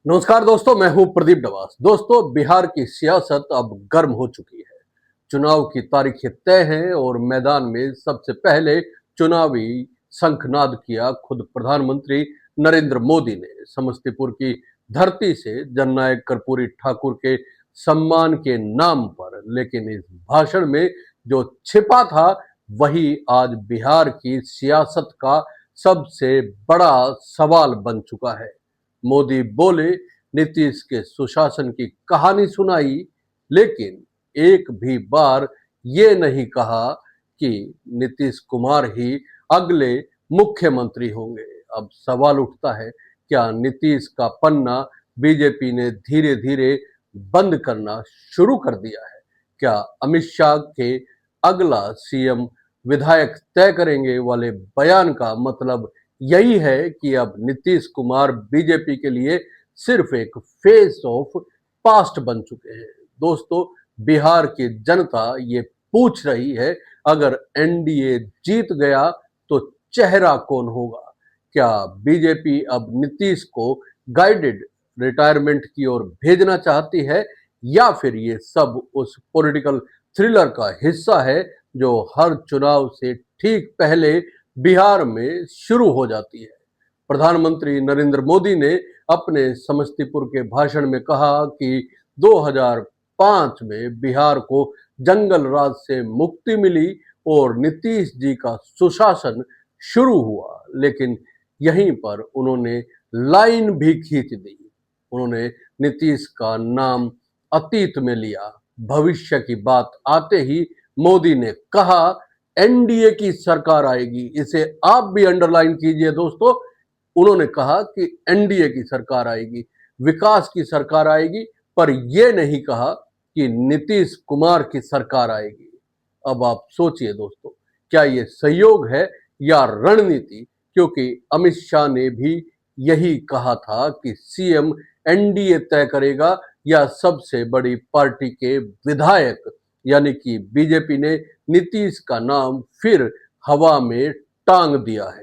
नमस्कार दोस्तों, मैं हूं प्रदीप डवास। दोस्तों, बिहार की सियासत अब गर्म हो चुकी है। चुनाव की तारीखें तय हैं और मैदान में सबसे पहले चुनावी शंखनाद किया खुद प्रधानमंत्री नरेंद्र मोदी ने। समस्तीपुर की धरती से जननायक कर्पूरी ठाकुर के सम्मान के नाम पर, लेकिन इस भाषण में जो छिपा था वही आज बिहार की सियासत का सबसे बड़ा सवाल बन चुका है। मोदी बोले, नीतीश के सुशासन की कहानी सुनाई, लेकिन एक भी बार ये नहीं कहा कि नीतीश कुमार ही अगले मुख्यमंत्री होंगे। अब सवाल उठता है, क्या नीतीश का पन्ना बीजेपी ने धीरे धीरे बंद करना शुरू कर दिया है? क्या अमित शाह के अगला सीएम विधायक तय करेंगे वाले बयान का मतलब यही है कि अब नीतीश कुमार बीजेपी के लिए सिर्फ एक फेस ऑफ पास्ट बन चुके हैं? दोस्तों, बिहार की जनता ये पूछ रही है, अगर एनडीए जीत गया तो चेहरा कौन होगा? क्या बीजेपी अब नीतीश को गाइडेड रिटायरमेंट की ओर भेजना चाहती है, या फिर ये सब उस पॉलिटिकल थ्रिलर का हिस्सा है जो हर चुनाव से ठीक पहले बिहार में शुरू हो जाती है? प्रधानमंत्री नरेंद्र मोदी ने अपने समस्तीपुर के भाषण में कहा कि 2005 में बिहार को जंगल राज से मुक्ति मिली और नीतीश जी का सुशासन शुरू हुआ, लेकिन यहीं पर उन्होंने लाइन भी खींच दी। उन्होंने नीतीश का नाम अतीत में लिया। भविष्य की बात आते ही मोदी ने कहा, एनडीए की सरकार आएगी। इसे आप भी अंडरलाइन कीजिए दोस्तों। उन्होंने कहा कि एनडीए की सरकार आएगी, विकास की सरकार आएगी, पर यह नहीं कहा कि नीतीश कुमार की सरकार आएगी। अब आप सोचिए दोस्तों, क्या यह सहयोग है या रणनीति? क्योंकि अमित शाह ने भी यही कहा था कि सीएम एनडीए तय करेगा या सबसे बड़ी पार्टी के विधायक, यानी कि बीजेपी ने नीतीश का नाम फिर हवा में टांग दिया है।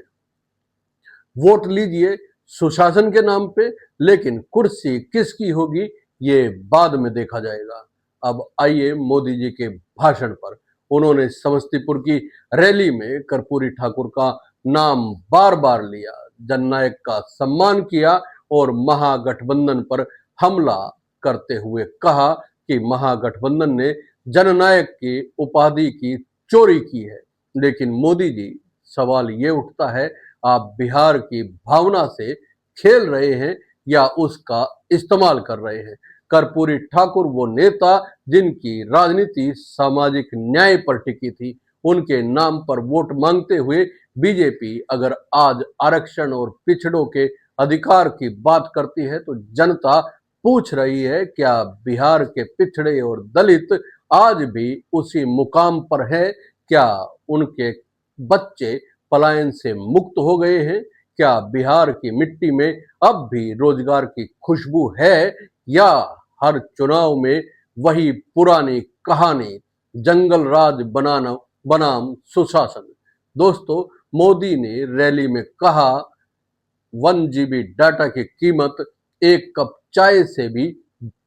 वोट लीजिए सुशासन के नाम पे, लेकिन कुर्सी किसकी होगी ये बाद में देखा जाएगा। अब आइए मोदी जी के भाषण पर। उन्होंने समस्तीपुर की रैली में कर्पूरी ठाकुर का नाम बार बार लिया, जननायक का सम्मान किया और महागठबंधन पर हमला करते हुए कहा कि महागठबंधन ने जननायक की उपाधि की चोरी की है। लेकिन मोदी जी, सवाल ये उठता है, आप बिहार की भावना से खेल रहे हैं या उसका इस्तेमाल कर रहे हैं? कर्पूरी ठाकुर वो नेता जिनकी राजनीति सामाजिक न्याय पर टिकी थी, उनके नाम पर वोट मांगते हुए बीजेपी अगर आज आरक्षण और पिछड़ों के अधिकार की बात करती है तो जनता पूछ रही है, क्या बिहार के पिछड़े और दलित आज भी उसी मुकाम पर है? क्या उनके बच्चे पलायन से मुक्त हो गए हैं? क्या बिहार की मिट्टी में अब भी रोजगार की खुशबू है, या हर चुनाव में वही पुरानी कहानी, जंगल राज बनाना बनाम सुशासन? दोस्तों, मोदी ने रैली में कहा, 1 GB डाटा की कीमत एक कप चाय से भी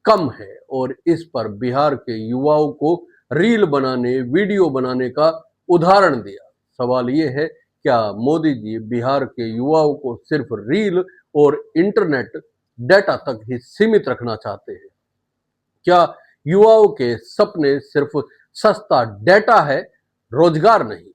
कम है, और इस पर बिहार के युवाओं को रील बनाने, वीडियो बनाने का उदाहरण दिया। सवाल ये है, क्या मोदी जी बिहार के युवाओं को सिर्फ रील और इंटरनेट डेटा तक ही सीमित रखना चाहते हैं? क्या युवाओं के सपने सिर्फ सस्ता डेटा है, रोजगार नहीं?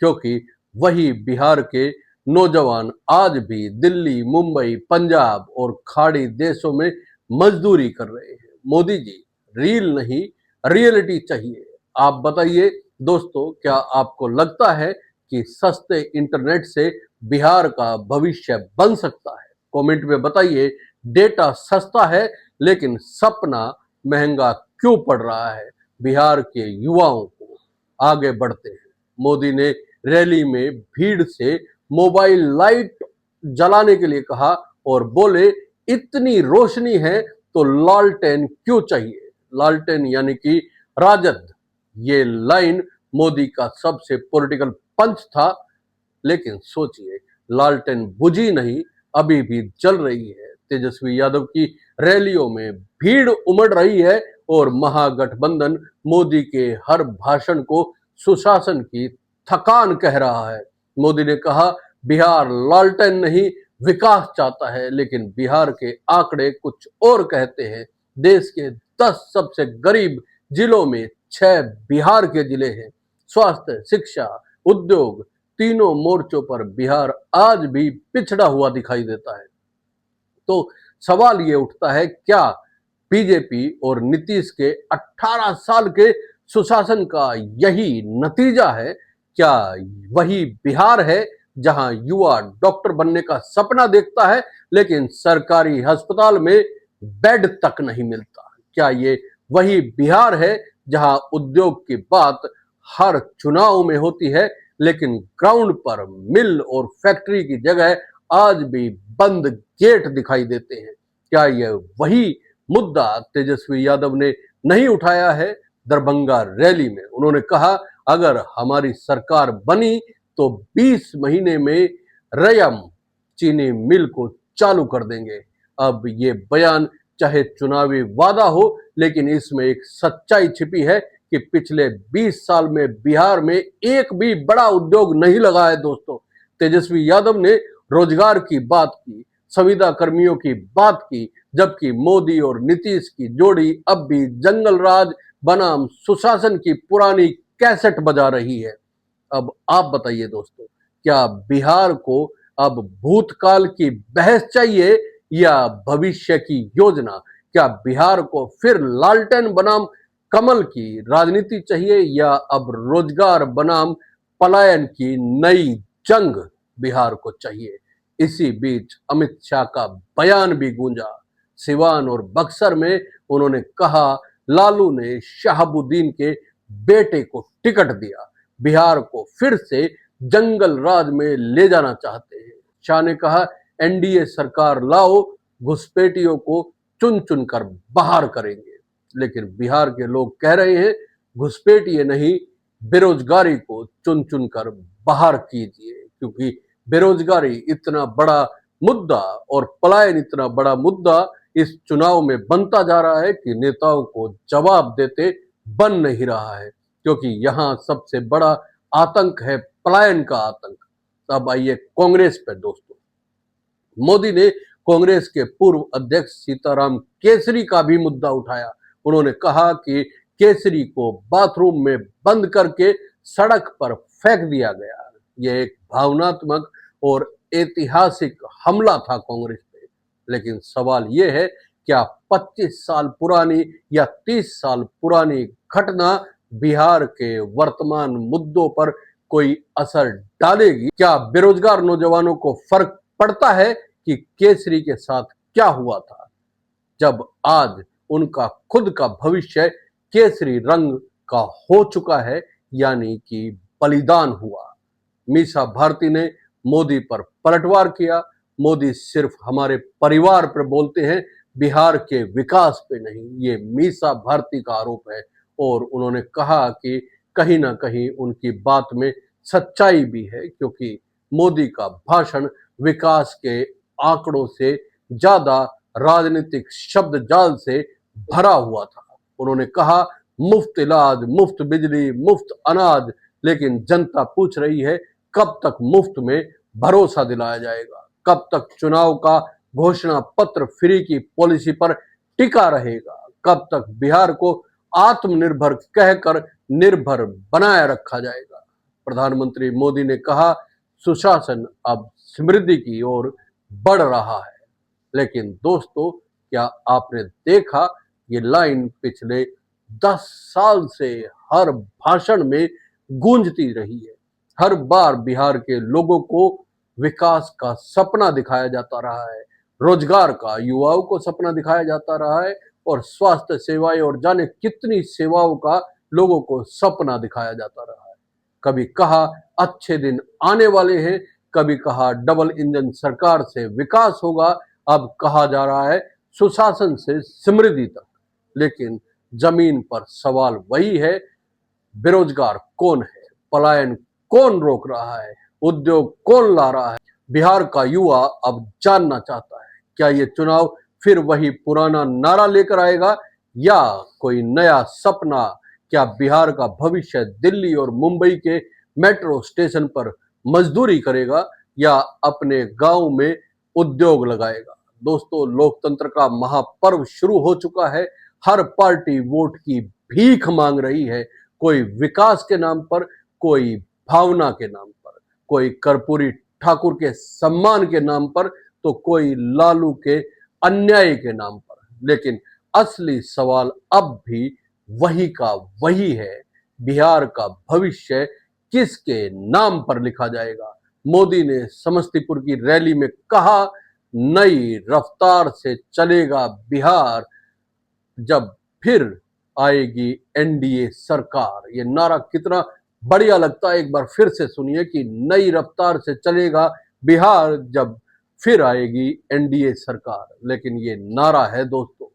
क्योंकि वही बिहार के नौजवान आज भी दिल्ली, मुंबई, पंजाब और खाड़ी देशों में मजदूरी कर रहे हैं। मोदी जी, रील नहीं, रियलिटी चाहिए। आप बताइए दोस्तों, क्या आपको लगता है कि सस्ते इंटरनेट से बिहार का भविष्य बन सकता है? कमेंट में बताइए। डेटा सस्ता है, लेकिन सपना महंगा क्यों पड़ रहा है बिहार के युवाओं को? आगे बढ़ते हैं। मोदी ने रैली में भीड़ से मोबाइल लाइट जलाने के लिए कहा और बोले, इतनी रोशनी है तो लालटेन क्यों चाहिए? लालटेन यानी कि राजद। ये लाइन मोदी का सबसे पॉलिटिकल पंच था, लेकिन सोचिए, लालटेन बुझी नहीं, अभी भी जल रही है। तेजस्वी यादव की रैलियों में भीड़ उमड़ रही है और महागठबंधन मोदी के हर भाषण को सुशासन की थकान कह रहा है। मोदी ने कहा, बिहार लालटेन नहीं विकास चाहता है, लेकिन बिहार के आंकड़े कुछ और कहते हैं। देश के 10 सबसे गरीब जिलों में 6 बिहार के जिले हैं। स्वास्थ्य, शिक्षा, उद्योग, तीनों मोर्चों पर बिहार आज भी पिछड़ा हुआ दिखाई देता है। तो सवाल ये उठता है, क्या बीजेपी और नीतीश के 18 साल के सुशासन का यही नतीजा है? क्या वही बिहार है जहां युवा डॉक्टर बनने का सपना देखता है, लेकिन सरकारी अस्पताल में बेड तक नहीं मिलता? क्या ये वही बिहार है जहां उद्योग की बात हर चुनाव में होती है, लेकिन ग्राउंड पर मिल और फैक्ट्री की जगह आज भी बंद गेट दिखाई देते हैं? क्या यह वही मुद्दा तेजस्वी यादव ने नहीं उठाया है? दरभंगा रैली में उन्होंने कहा, अगर हमारी सरकार बनी तो 20 महीने में रयम चीनी मिल को चालू कर देंगे। अब ये बयान चाहे चुनावी वादा हो, लेकिन इसमें एक सच्चाई छिपी है कि पिछले 20 साल में बिहार में एक भी बड़ा उद्योग नहीं लगा है। दोस्तों, तेजस्वी यादव ने रोजगार की बात की, संविदा कर्मियों की बात की, जबकि मोदी और नीतीश की जोड़ी अब भी जंगल राज बनाम सुशासन की पुरानी कैसेट बजा रही है। अब आप बताइए दोस्तों, क्या बिहार को अब भूतकाल की बहस चाहिए या भविष्य की योजना? क्या बिहार को फिर लालटेन बनाम कमल की राजनीति चाहिए या अब रोजगार बनाम पलायन की नई जंग बिहार को चाहिए? इसी बीच अमित शाह का बयान भी गूंजा। सिवान और बक्सर में उन्होंने कहा, लालू ने शहाबुद्दीन के बेटे को टिकट दिया, बिहार को फिर से जंगल राज में ले जाना चाहते हैं। शाह ने कहा, एनडीए सरकार लाओ, घुसपैठियों को चुन चुन कर बाहर करेंगे। लेकिन बिहार के लोग कह रहे हैं, घुसपैठिए नहीं, बेरोजगारी को चुन चुन कर बाहर कीजिए, क्योंकि बेरोजगारी इतना बड़ा मुद्दा और पलायन इतना बड़ा मुद्दा इस चुनाव में बनता जा रहा है कि नेताओं को जवाब देते बन नहीं रहा है, क्योंकि यहां सबसे बड़ा आतंक है पलायन का आतंक। अब आइए कांग्रेस पे दोस्तों, मोदी ने कांग्रेस के पूर्व अध्यक्ष सीताराम केसरी का भी मुद्दा उठाया। उन्होंने कहा कि केसरी को बाथरूम में बंद करके सड़क पर फेंक दिया गया। यह एक भावनात्मक और ऐतिहासिक हमला था कांग्रेस पे। लेकिन सवाल यह है, क्या 25 साल पुरानी या 30 साल पुरानी घटना बिहार के वर्तमान मुद्दों पर कोई असर डालेगी? क्या बेरोजगार नौजवानों को फर्क पड़ता है कि केसरी के साथ क्या हुआ था, जब आज उनका खुद का भविष्य केसरी रंग का हो चुका है, यानी कि बलिदान हुआ? मीसा भारती ने मोदी पर पलटवार किया। मोदी सिर्फ हमारे परिवार पर बोलते हैं, बिहार के विकास पे नहीं। ये मीसा भारती का आरोप है। और उन्होंने कहा कि कहीं ना कहीं उनकी बात में सच्चाई भी है, क्योंकि मोदी का भाषण विकास के आंकड़ों से ज्यादा राजनीतिक शब्द जाल से भरा हुआ था। उन्होंने कहा, मुफ्त इलाज, मुफ्त बिजली, मुफ्त अनाज, लेकिन जनता पूछ रही है, कब तक मुफ्त में भरोसा दिलाया जाएगा? कब तक चुनाव का घोषणा पत्र फ्री की पॉलिसी पर टिका रहेगा? कब तक बिहार को आत्मनिर्भर कहकर निर्भर बनाए रखा जाएगा? प्रधानमंत्री मोदी ने कहा, सुशासन अब समृद्धि की ओर बढ़ रहा है। लेकिन दोस्तों, क्या आपने देखा, ये लाइन पिछले 10 साल से हर भाषण में गूंजती रही है। हर बार बिहार के लोगों को विकास का सपना दिखाया जाता रहा है, रोजगार का युवाओं को सपना दिखाया जाता रहा है, और स्वास्थ्य सेवाएं और जाने कितनी सेवाओं का लोगों को सपना दिखाया जाता रहा है। कभी कहा अच्छे दिन आने वाले हैं, कभी कहा डबल इंजन सरकार से विकास होगा, अब कहा जा रहा है सुशासन से समृद्धि तक। लेकिन जमीन पर सवाल वही है, बेरोजगार कौन है, पलायन कौन रोक रहा है, उद्योग कौन ला रहा है? बिहार का युवा अब जानना चाहता है, क्या ये चुनाव फिर वही पुराना नारा लेकर आएगा या कोई नया सपना? क्या बिहार का भविष्य दिल्ली और मुंबई के मेट्रो स्टेशन पर मजदूरी करेगा या अपने गांव में उद्योग लगाएगा? दोस्तों, लोकतंत्र का महापर्व शुरू हो चुका है। हर पार्टी वोट की भीख मांग रही है, कोई विकास के नाम पर, कोई भावना के नाम पर, कोई कर्पूरी ठाकुर के सम्मान के नाम पर, तो कोई लालू के अन्याय के नाम पर। लेकिन असली सवाल अब भी वही का वही है, बिहार का भविष्य किसके नाम पर लिखा जाएगा? मोदी ने समस्तीपुर की रैली में कहा, नई रफ्तार से चलेगा बिहार जब फिर आएगी एनडीए सरकार। ये नारा कितना बढ़िया लगता है, एक बार फिर से सुनिए कि नई रफ्तार से चलेगा बिहार जब फिर आएगी एनडीए सरकार। लेकिन ये नारा है दोस्तों।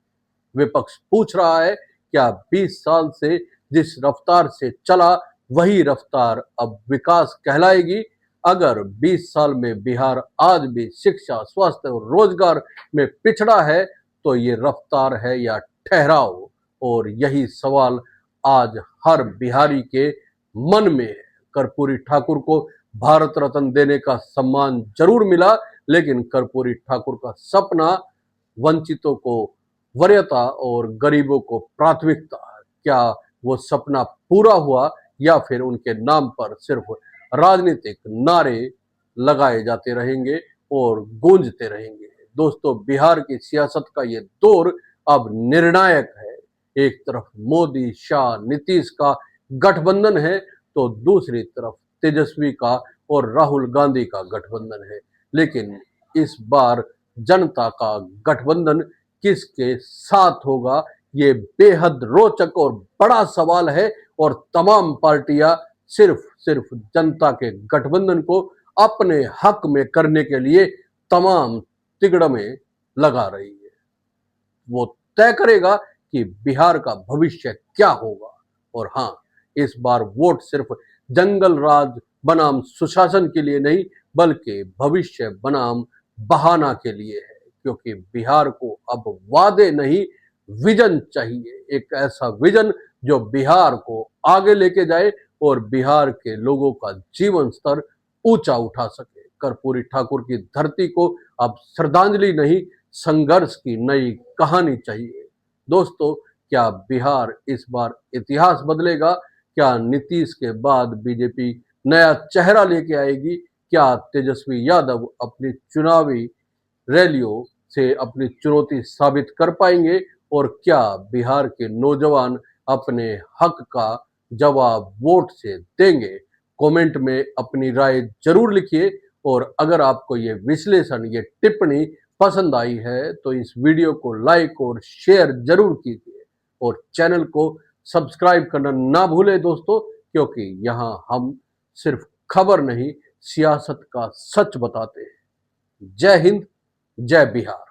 विपक्ष पूछ रहा है, क्या 20 साल से जिस रफ्तार से चला वही रफ्तार अब विकास कहलाएगी? अगर 20 साल में बिहार आज भी शिक्षा, स्वास्थ्य और रोजगार में पिछड़ा है तो ये रफ्तार है या ठहराव? और यही सवाल आज हर बिहारी के मन में है। कर्पूरी ठाकुर को भारत रत्न देने का सम्मान जरूर मिला, लेकिन कर्पूरी ठाकुर का सपना वंचितों को वरीयता और गरीबों को प्राथमिकता, क्या वो सपना पूरा हुआ या फिर उनके नाम पर सिर्फ राजनीतिक नारे लगाए जाते रहेंगे और गूंजते रहेंगे? दोस्तों, बिहार की सियासत का ये दौर अब निर्णायक है। एक तरफ मोदी, शाह, नीतीश का गठबंधन है तो दूसरी तरफ तेजस्वी का और राहुल गांधी का गठबंधन है। लेकिन इस बार जनता का गठबंधन किसके साथ होगा, ये बेहद रोचक और बड़ा सवाल है। और तमाम पार्टियां सिर्फ जनता के गठबंधन को अपने हक में करने के लिए तमाम तिगड़मे लगा रही है। वो तय करेगा कि बिहार का भविष्य क्या होगा। और हाँ, इस बार वोट सिर्फ जंगल राज बनाम सुशासन के लिए नहीं, बल्कि भविष्य बनाम बहाना के लिए है। क्योंकि बिहार को अब वादे नहीं, विजन चाहिए। एक ऐसा विजन जो बिहार को आगे लेके जाए और बिहार के लोगों का जीवन स्तर ऊंचा उठा सके। कर्पूरी ठाकुर की धरती को अब श्रद्धांजलि नहीं, संघर्ष की नई कहानी चाहिए। दोस्तों, क्या बिहार इस बार इतिहास बदलेगा? क्या नीतीश के बाद बीजेपी नया चेहरा लेके आएगी? क्या तेजस्वी यादव अपनी चुनावी रैलियों से अपनी चुनौती साबित कर पाएंगे? और क्या बिहार के नौजवान अपने हक का जवाब वोट से देंगे? कमेंट में अपनी राय जरूर लिखिए। और अगर आपको ये विश्लेषण, ये टिप्पणी पसंद आई है तो इस वीडियो को लाइक और शेयर जरूर कीजिए और चैनल को सब्सक्राइब करना ना भूलें दोस्तों, क्योंकि यहाँ हम सिर्फ खबर नहीं, सियासत का सच बताते हैं। जय हिंद, जय बिहार।